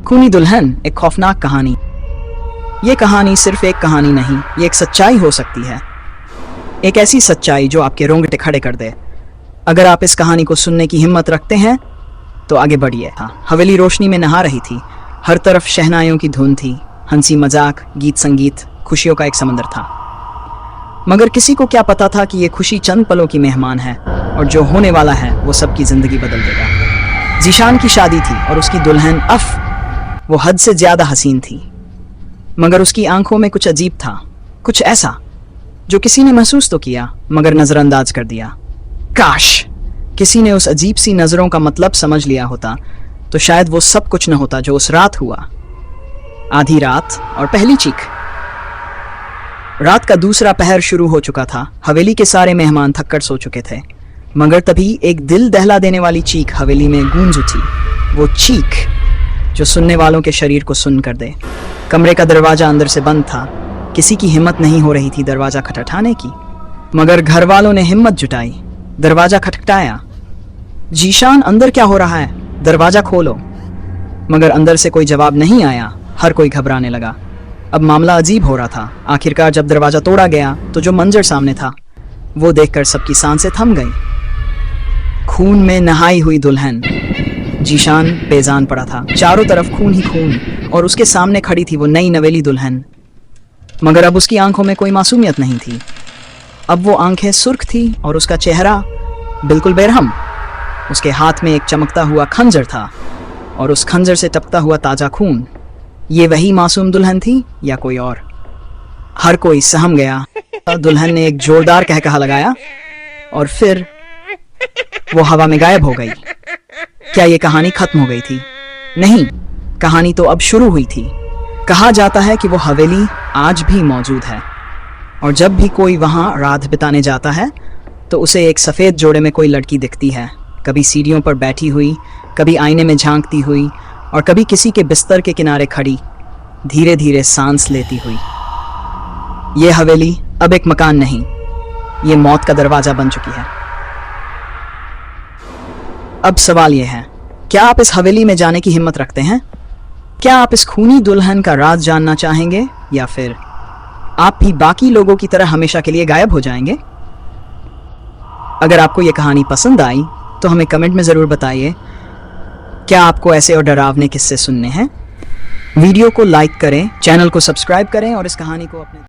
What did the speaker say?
खूनी दुल्हन, एक खौफनाक कहानी। ये कहानी सिर्फ एक कहानी नहीं, ये एक सच्चाई हो सकती है। एक ऐसी सच्चाई जो आपके रोंगटे खड़े कर दे। अगर आप इस कहानी को सुनने की हिम्मत रखते हैं तो आगे बढ़िए। हवेली रोशनी में नहा रही थी। हर तरफ शहनाइयों की धुन थी, हंसी मजाक, गीत संगीत, खुशियों का एक समंदर था। मगर किसी को क्या पता था कि ये खुशी चंद पलों की मेहमान है और जो होने वाला है वो सबकी जिंदगी बदल देगा। जीशान की शादी थी और उसकी दुल्हन वो हद से ज्यादा हसीन थी। मगर उसकी आंखों में कुछ अजीब था, कुछ ऐसा जो किसी ने महसूस तो किया मगर नजरअंदाज कर दिया। काश किसी ने उस अजीब सी नजरों का मतलब समझ लिया होता तो शायद वो सब कुछ न होता जो उस रात हुआ। आधी रात और पहली चीख। रात का दूसरा पहर शुरू हो चुका था। हवेली के सारे मेहमान थककर सो चुके थे, मगर तभी एक दिल दहला देने वाली चीख हवेली में गूंज उठी। वो चीख जो सुनने वालों के शरीर को सुन कर दे। कमरे का दरवाजा अंदर से बंद था। किसी की हिम्मत नहीं हो रही थी दरवाजा खटखटाने की, मगर घर वालों ने हिम्मत जुटाई। दरवाजा खटखटाया। जीशान, अंदर क्या हो रहा है? दरवाजा खोलो। मगर अंदर से कोई जवाब नहीं आया। हर कोई घबराने लगा। अब मामला अजीब हो रहा था। आखिरकार जब दरवाजा तोड़ा गया तो जो मंजर सामने था वो देखकर सबकी सांसें थम गई। खून में नहाई हुई दुल्हन। जीशान बेजान पड़ा था। चारों तरफ खून ही खून और उसके सामने खड़ी थी वो नई नवेली दुल्हन। मगर अब उसकी आंखों में कोई मासूमियत नहीं थी। अब वो आंखें सुर्ख थी और उसका चेहरा बिल्कुल बेरहम। उसके हाथ में एक चमकता हुआ खंजर था और उस खंजर से टपकता हुआ ताजा खून। ये वही मासूम दुल्हन थी या कोई और? हर कोई सहम गया। दुल्हन ने एक जोरदार कहकहा लगाया और फिर वो हवा में गायब हो गई। क्या ये कहानी खत्म हो गई थी? नहीं, कहानी तो अब शुरू हुई थी। कहा जाता है कि वो हवेली आज भी मौजूद है और जब भी कोई वहां रात बिताने जाता है तो उसे एक सफेद जोड़े में कोई लड़की दिखती है। कभी सीढ़ियों पर बैठी हुई, कभी आईने में झांकती हुई और कभी किसी के बिस्तर के किनारे खड़ी, धीरे धीरे सांस लेती हुई। ये हवेली अब एक मकान नहीं, ये मौत का दरवाजा बन चुकी है। अब सवाल यह है, क्या आप इस हवेली में जाने की हिम्मत रखते हैं? क्या आप इस खूनी दुल्हन का राज जानना चाहेंगे या फिर आप भी बाकी लोगों की तरह हमेशा के लिए गायब हो जाएंगे? अगर आपको यह कहानी पसंद आई तो हमें कमेंट में ज़रूर बताइए। क्या आपको ऐसे और डरावने किस्से सुनने हैं? वीडियो को लाइक करें, चैनल को सब्सक्राइब करें और इस कहानी को अपने